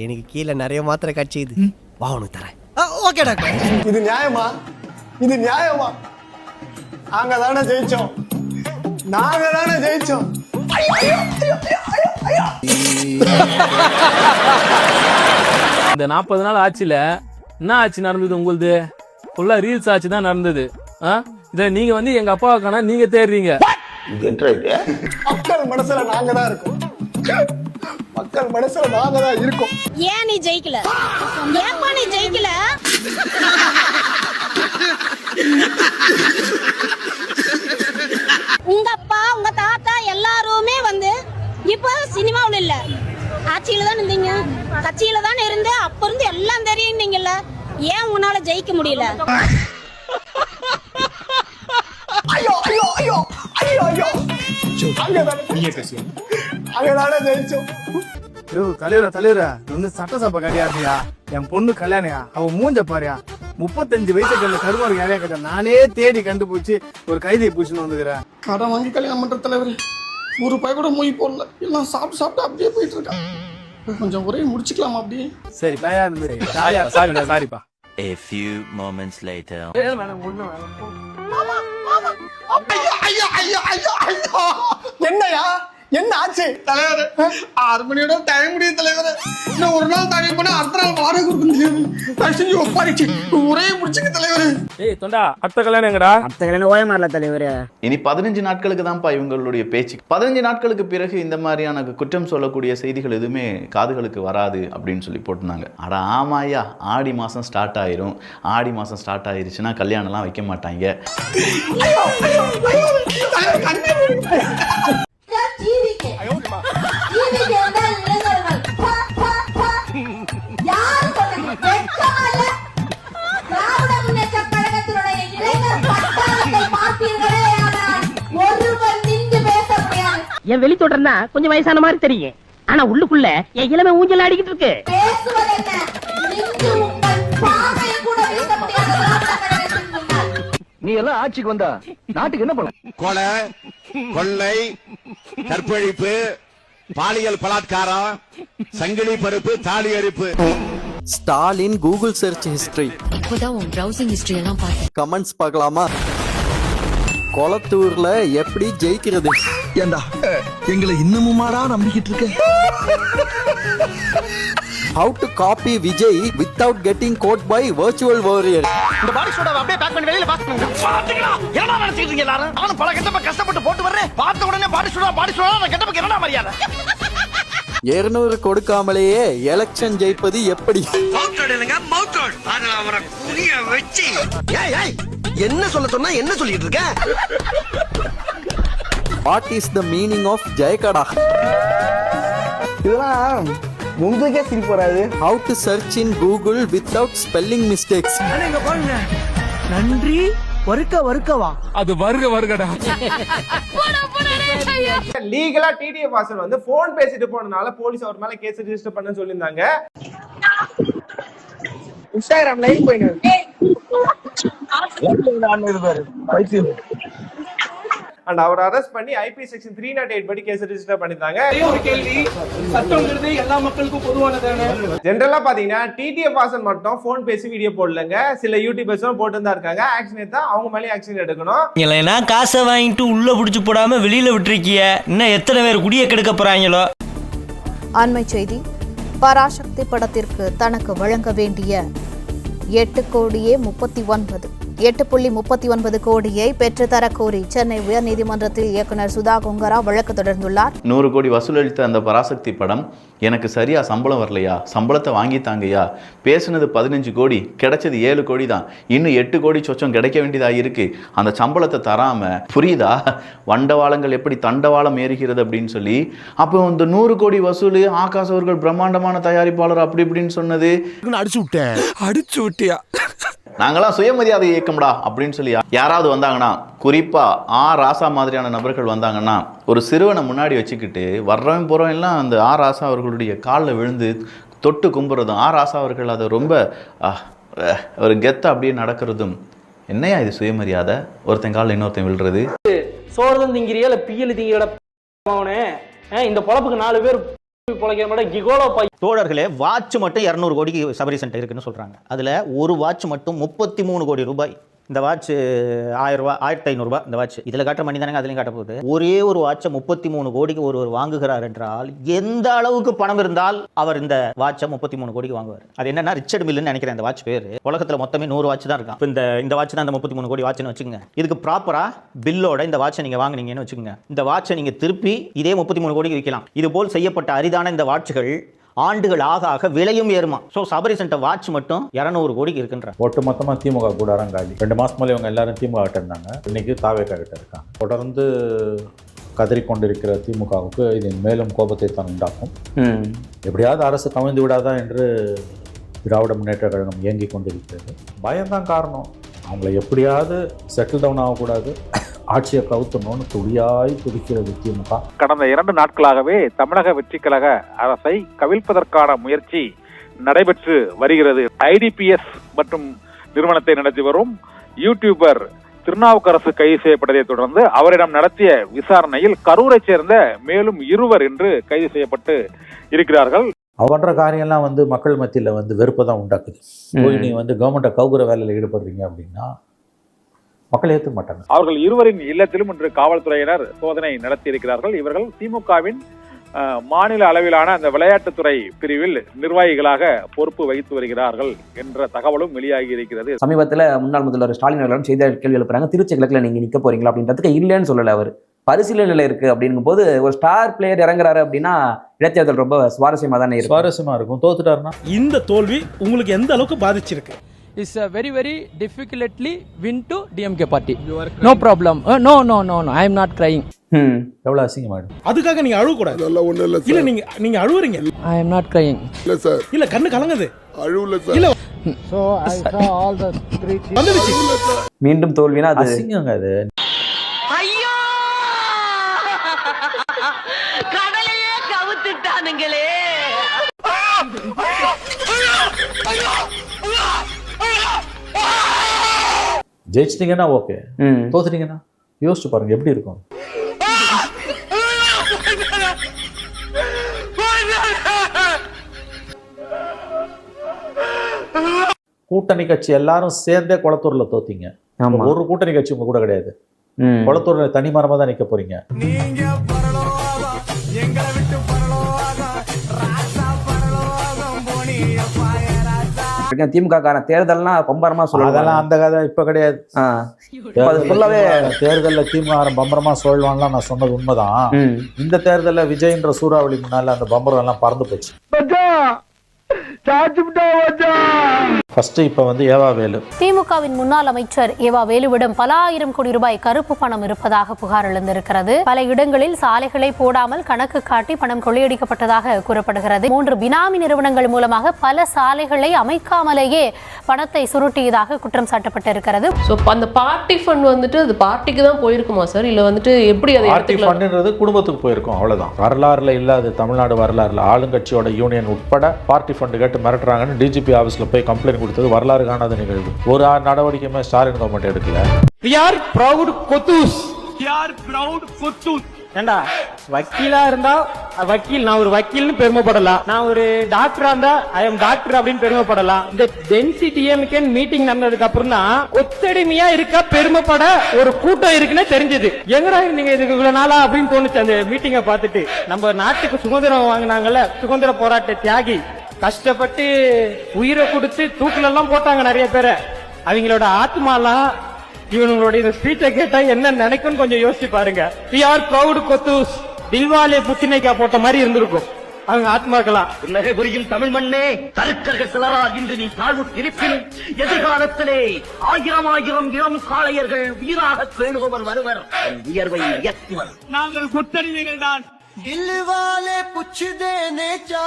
எனக்கு கீழே நிறைய மாத்திரை கட்சிது, வா உனக்கு தரேன். Okay doctor. இது நியாயமா? இது நியாயமா? நாங்க தானே ஜெயிச்சோம், நாங்க தானே ஜெயிச்சோம். இந்த 40 நாள் ஆட்சியில என்ன ஆட்சி நடந்தது? உங்களுது ஃபுல்லா ரீல்ஸ் ஆட்சி தான் நடந்தது. இத நீங்க வந்து எங்க அப்பாவுக்கான நீங்க தேடுறீங்க. மக்கள் மனசுல நாங்க தான் இருக்கோம், மக்கள் மனசுல நாங்க தான் இருக்கோம். ஏன் நீ ஜெயிக்கல? ஏப்பா நீ ஜெயிக்கல? உங்க அப்பா உங்க தாத்தா எல்லாருமே வந்து இப்ப சினிமாவுல இல்ல, ஆட்சியில தான் இருந்தீங்க, கட்சியில தான் இருந்து அப்ப இருந்து எல்லாம் தெரியும் நீங்கல்ல. ஏன் உன்னால ஜெயிக்க முடியல? ஐயோ ஐயோ ஐயோ ஐயோ ஐயோ, அங்கதானே ஜெயிச்சோம். தலைவர வந்து சட்டசபை கிடையாதுயா, என் பொண்ணு கல்யாணியா, அவ மூஞ்ச பாரியா, 35 வயசுக்கு அந்த கருமாருக்கு யாரையா கேட்டா நானே தேடி கண்டுபிடிச்சு ஒரு கைதியை பூச்சின்னு வந்துக்கிறேன். கடன் வாங்கி கல்யாணம் பண்ற தலைவர், ஒரு பய கூட மொய் போடல, எல்லாம் சாப்பிட்டு சாப்பிட்டு அப்படியே போயிட்டு இருக்கான். கொஞ்சம் ஒரே முடிச்சுக்கலாமா அப்படியே? சரி பையா, சாரிப்பா. A few moments later. என்னையா என்ன ஆச்சு தலைவர்? 6 மணியோட டைம் முடியும் தலைவர். இன்னும் ஒரு நாள் தனி பண்ண அடுத்த நாள் வாடகை கொடுக்கணும். ஒப்பாரிச்சு ஒரே முடிச்சுங்க தலைவர். ஏய் தொண்டா, அடுத்த கல்யாணம் எங்கடா? அடுத்த கல்யாணம் ஓய மாறல தலைவர். இனி 15 நாட்களுக்கு தான்ப்பா இவங்களுடைய பேச்சு. 15 நாட்களுக்கு பிறகு இந்த மாதிரியான குற்றம் சொல்லக்கூடிய செய்திகள் எதுவுமே காதுகளுக்கு வராது அப்படின்னு சொல்லி போட்டுருந்தாங்க. அட ஆமாயா, ஆடி மாசம் ஸ்டார்ட் ஆயிரும். ஆடி மாசம் ஸ்டார்ட் ஆயிருச்சுன்னா கல்யாணம்லாம் வைக்க மாட்டாங்க. என் வெளி தொடர்னா கொஞ்சம் வயசான மாதிரி தெரியும், ஆனா உள்ளுக்குள்ள என் இளமை ஊஞ்சல் ஆடிக்கிட்டு இருக்கு. நீ எல்லாம் ஆட்சிக்கு வந்தா நாட்டுக்கு என்ன பண்ண? கொலை, கொள்ளை, கற்பழிப்பு, பாலியல் பலாத்காரம், சங்கிலி பருப்பு, தாலி அரிப்பு. ஸ்டாலின் கூகுள் சர்ச் ஹிஸ்டரி, இப்போதான் உன் பிரவுசிங் ஹிஸ்டரி எல்லாம் பார்த்தேன். கமெண்ட்ஸ் பார்க்கலாமா? கொளத்தூர்ல எப்படி ஜெயிக்கிறது? ஏண்டா எங்களை இன்னமுமாடா நம்பிக்கிட்டு இருக்க? How to copy Vijay without getting caught by virtual warrior. இந்த பாடி சோடா அப்படியே பேக் பண்ணி வெளியில பாஸ் பண்ணுங்க. பாத்தீங்களா என்னடா நினைச்சிட்டு எல்லாரும்? நானும் பல கெட்டப்ப கஷ்டப்பட்டு போட்டு வர்றேன், பார்த்த உடனே பாடி சோடா நான் கெட்டப்ப என்னடா மரியாதை? 200 கொடுக்காமலேயே எலெக்ஷன் ஜெயிப்பது எப்படி? என்ன சொல்ல சொன்னா என்ன சொல்லிட்டு இருக்க? What is the meaning of ஜெயகடா? இதெல்லாம் உங்களுக்கே சிரிப்பு வராது. How to search in Google without spelling mistakes. அண்ணா பாருங்க, நன்றி வருக்கவா, அது வருகடா. லீகலா டிடிஎஃப் வாசன் வந்து போன் பேசிட்டு போனனால போலீஸ் அவர் மேல கேஸ் ரெஜிஸ்டர் பண்ண சொல்லிருந்தாங்க. இன்ஸ்டாகிராம் லைவ் போயிடு. அண்ட் அவர் அரெஸ்ட் பண்ணி ஐபி செக்ஷன் 308 படி கேஸ் ரெஜிஸ்டர் பண்ணிருந்தாங்க. ஒரு கேள்வி, சட்டம்ங்கிறது எல்லா மக்களுக்கும் பொதுவானதானே? ஜெனரலா பாத்தீங்கன்னா டிடிஎஃப் வாசன் மட்டும் போன் பேசி வீடியோ போடலங்க, சில யூடியூபர்ஸும் போட்டு தான் இருக்காங்க. ஆக்ஷன் எடுத்தா அவங்க மேலே ஆக்ஷன் எடுக்கணும். இல்லைன்னா காசை வாங்கிட்டு உள்ள புடிச்சு போடாம வெளியில விட்டுருக்கிய, இன்னும் எத்தனை பேர் குடிய கெடுக்க போறாங்களோ. அண்மை செய்தி, பராசக்தி படத்திற்கு தனக்கு வழங்க வேண்டிய 8.39 கோடியை பெற்றுத்தர கோரி சென்னை உயர்நீதிமன்றத்தில் இயக்குனர் சுதா கொங்கரா வழக்கு தொடர்ந்துள்ளார். 100 கோடி வசூலளித்த அந்த பராசக்தி படம் எனக்கு சரியா சம்பளம் வரலையா, சம்பளத்தை வாங்கித்தாங்கய்யா, பேசுனது 15 கோடி, கிடைச்சது 7 கோடி தான், இன்னும் 8 கோடி சொச்சம் கிடைக்க வேண்டியதா இருக்கு, அந்த சம்பளத்தை தராம, புரியுதா, வண்டவாளங்கள் எப்படி தண்டவாளம் ஏறுகிறது அப்படின்னு சொல்லி. அப்போ இந்த 100 கோடி வசூல் ஆகாஷ் அவர்கள் பிரம்மாண்டமான தயாரிப்பாளர் அப்படி இப்படின்னு சொன்னது அடிச்சு விட்டியா? நாங்களாம் சுயமரியாதை இயக்கம்டா அப்படின்னு சொல்லி யாராவது வந்தாங்கன்னா, குறிப்பா ராசா மாதிரியான நபர்கள் வந்தாங்கன்னா, ஒரு சிறுவனை முன்னாடி வச்சுக்கிட்டு வர்றவன் போறவன் எல்லாம் அந்த ராசா அவர்களுடைய காலில் விழுந்து தொட்டு கும்புறதும், ராசா அவர்கள் அதை ரொம்ப ஒரு கெத்த அப்படியே நடக்கிறதும், என்னையா இது சுயமரியாதை? ஒருத்தன் காலில் இன்னொருத்தன் விழுறது. சோறுதான் திங்கிறியா இல்ல பியல் திங்கிற? இந்த பொழப்புக்கு 4 பேர் தோழர்களே, வாட்ச் மட்டும் 200 கோடிக்கு சபரிசன் இருக்குன்னு சொல்றாங்க. அதுல ஒரு வாட்ச் மட்டும் 33 கோடி ரூபாய். இந்த வாட்ச் 1000 ரூபாய், 1500 ரூபாய் இந்த வாட்ச். இதுல காட்டுற மணி தானே அதுலயும் காட்ட போகுது. ஒரே ஒரு வாட்சை 33 கோடிக்கு ஒருவர் வாங்குகிறார் என்றால் எந்த அளவுக்கு பணம் இருந்தால் அவர் இந்த வாட்சை 33 கோடிக்கு வாங்குவார்? அது என்னன்னா ரிச்சர்ட் மில்லுன்னு நினைக்கிறேன் அந்த வாட்ச் பேரு. உலகத்துல மொத்தமே 100 வாட்ச் தான் இருக்கான். இந்த வாட்ச் தான் அந்த 33 கோடி வாட்ச்னு வச்சுக்கோங்க. இதுக்கு ப்ராப்பரா பில்லோட இந்த வாட்சை நீங்க வாங்குனீங்கன்னு வச்சுக்கோங்க. இந்த வாட்சை நீங்க திருப்பி இதே 33 கோடிக்கு விற்கலாம். இது போல் செய்யப்பட்ட அரிதான இந்த வாட்சுகள் ஆண்டுகள் ஆக ஆக விலையும் ஏறுமா. ஸோ சபரிசன் வாட்ச் மட்டும் 200 கோடிக்கு இருக்குன்ற. ஒட்டு மொத்தமாக திமுக கூடாரம் காலி. 2 மாதம் மேலே இவங்க எல்லாரும் திமுக கிட்ட இருந்தாங்க. இன்னைக்கு தாவேக்கா கிட்ட இருக்காங்க. தொடர்ந்து கதறிக்கொண்டிருக்கிற திமுகவுக்கு இது மேலும் கோபத்தை தான் உண்டாக்கும். எப்படியாவது அரசு கவிழ்ந்து விடாதா என்று திராவிட முன்னேற்ற கழகம் இயங்கி கொண்டிருக்கிறது. பயம்தான் காரணம். அவங்கள எப்படியாவது செட்டில் டவுன் ஆகக்கூடாது, ஆட்சியை கவுத்தணும்னு துடியாய் துடிக்கிறது திமுக. கடந்த 2 நாட்களாகவே தமிழக வெற்றி கழக அரசை கவிழ்ப்பதற்கான முயற்சி நடைபெற்று வருகிறது. IDPS மற்றும் நிறுவனத்தை நடத்தி வரும் யூடியூபர் திருநாவுக்கரசு கைது செய்யப்பட்டதை தொடர்ந்து அவரிடம் நடத்திய விசாரணையில் கரூரை சேர்ந்த மேலும் 2 என்று கைது செய்யப்பட்டு இருக்கிறார்கள். அவன்ற காரியம்லாம் மக்கள் மத்தியில் வெறுப்பை தான் உண்டாக்குது. போய் நீ கவர்மெண்ட்டை கவுக்குற வேலையில் ஈடுபடுறீங்க அப்படின்னா மக்கள் ஏற்றுக்க மாட்டாங்க. அவர்கள் 2 இல்லத்திலும் இன்று காவல்துறையினர் சோதனை நடத்தி இருக்கிறார்கள். இவர்கள் திமுகவின் மாநில அளவிலான அந்த விளையாட்டுத்துறை பிரிவில் நிர்வாகிகளாக பொறுப்பு வகித்து வருகிறார்கள் என்ற தகவலும் வெளியாகி இருக்கிறது. சமீபத்தில் முன்னாள் முதல்வர் ஸ்டாலின் அவர்களும் செய்தியாளர் கேள்வி எழுப்புறாங்க, திருச்சி கிழக்குல நீங்க நிக்க போறீங்களா அப்படின்றதுக்கு இல்லைன்னு சொல்லல. அவர் பரிசீலனையில் இருக்கு அப்படிங்கும் போது ஒரு ஸ்டார் பிளேயர் இறங்குறாரு அப்படின்னா இடைத்தேர்தல் ரொம்ப சுவாரஸ்யமா தானே இருக்கும். சுவாரஸ்யமா இருக்கும். தோத்துட்டாருன்னா இந்த தோல்வி உங்களுக்கு எந்த அளவுக்கு பாதிச்சிருக்கு? It's a very difficultly win to DMK party. No problem. No. I am not crying. எவ்வளவு அசிங்கமாயிடும். அதுக்காக நீங்க அழுவ கூடாது. இல்ல நீங்க அழுவுறீங்க. I am not crying. இல்ல சார். இல்ல கண்ணு கலங்குது. அழுவல சார். இல்ல. So I saw all the 3 வந்துருச்சு. மீண்டும் தோல்வினா அது அசிங்கங்க அது. ஐயோ! கடலையே கவுத்துட்டானுங்களே. ஜெயிச்சிட்டீங்கன்னா ஓகே, தோத்துட்டீங்கன்னா யோசிச்சு பாருங்க எப்படி இருக்கும். கூட்டணி கட்சி எல்லாரும் சேர்ந்தே குளத்தூர்ல தோத்தீங்க. ஒரு கூட்டணி கட்சி உங்க கூட கிடையாது. குளத்தூர்ல தனி மரமா தான் நிக்க போறீங்க. திமுக தேர்தல்லாம் பம்பரமா சொல்லுவாங்க. அதெல்லாம் அந்த கதை இப்ப கிடையாது. தேர்தல்ல திமுக பம்பரமா சொல்லுவான்லாம் நான் சொன்னது உண்மைதான். இந்த தேர்தல்ல விஜய்ன்ற சூறாவளி முன்னால அந்த பம்பரம் எல்லாம் பறந்து போச்சு. திமுகவின் முன்னாள் அமைச்சர் ஏவா வேலுவிடம் பல ஆயிரம் கோடி ரூபாய் கருப்பு பணம் இருப்பதாக புகார் எழுந்திருக்கிறது. பல இடங்களில் சாலைகளை போடாமல் கணக்கு காட்டி பணம் கொள்ளையடிக்கப்பட்டதாக கூறப்படுகிறது. 3 பினாமி நிறுவனங்கள் மூலமாக பல சாலைகளை அமைக்காமலேயே பணத்தை சுருட்டியதாக குற்றம் சாட்டப்பட்டிருக்கிறது. அந்த பார்ட்டி ஃபண்ட் அது பார்ட்டிக்கு தான் போயிருக்குமா சார், இல்ல எப்படி அதை எடுத்துக்கிறது? குடும்பத்துக்கு போயிருக்கும், அவ்வளவுதான். வரலாறுல இல்லாத தமிழ்நாடு வரலாறுல ஆளுங்கட்சியோட யூனியன் உட்பட பார்ட்டி ஃபண்ட் கேட்டு மிரட்டுறாங்கன்னு டிஜிபி ஆபீஸ்ல போய் கம்ப்ளைண்ட் கொடுத்தது வரலாறு காணாத நிகழ்வு. ஒரு நடவடிக்கையுமே ஸ்டாலின் கவர்மெண்ட் எடுக்கல. We are proud Kothus. ஏண்டா வக்கீலா இருந்தா வக்கீல், நான் ஒரு வக்கீல்னு பெருமைப்படலாம். நான் ஒரு டாக்டரா இருந்தா ஐ எம் டாக்டர் அப்படின்னு பெருமைப்படலாம். இந்த டென்சிடிஎம்கே மீட்டிங் நடந்ததுக்கு அப்புறம் தான் ஒத்தடிமையா இருக்க பெருமைப்பட ஒரு கூட்டம் இருக்குன்னு தெரிஞ்சது. எங்கடா நீங்க இதுக்கு இவ்வளவு நாளா அப்படின்னு தோணுச்சு அந்த மீட்டிங்கை பார்த்துட்டு. நம்ம நாட்டுக்கு சுதந்திரம் வாங்கினாங்கல்ல, சுதந்திர போராட்ட தியாகி, கஷ்டப்பட்டு உயிரை கொடுத்து தூக்குல எல்லாம் போட்டாங்க நிறைய பேரை. அவங்களோட ஆத்மாலாம் இவங்களோட இந்த ஸ்பீச்சை கேட்டா என்ன நினைக்கும்னு கொஞ்சம் யோசிச்சு பாருங்க. We are proud Kothus. Dilwale புத்தினைக்கா போட்ட மாதிரி இருந்திருக்கும் அவங்க ஆத்மாக்கலாம். உலகை புரியும் தமிழ் மண்ணே, தருக்கர்கள் சிலரால் இன்று நீ தாழ்வு இருப்பினும் எதிர்காலத்திலே 1000 இளம் காளையர்கள் வீராக பேணுபவர் வருவர், உயர்வை உயர்த்துவர். நாங்கள் குத்தடிமைகள் தான். दिल वाले पूछ देने चाय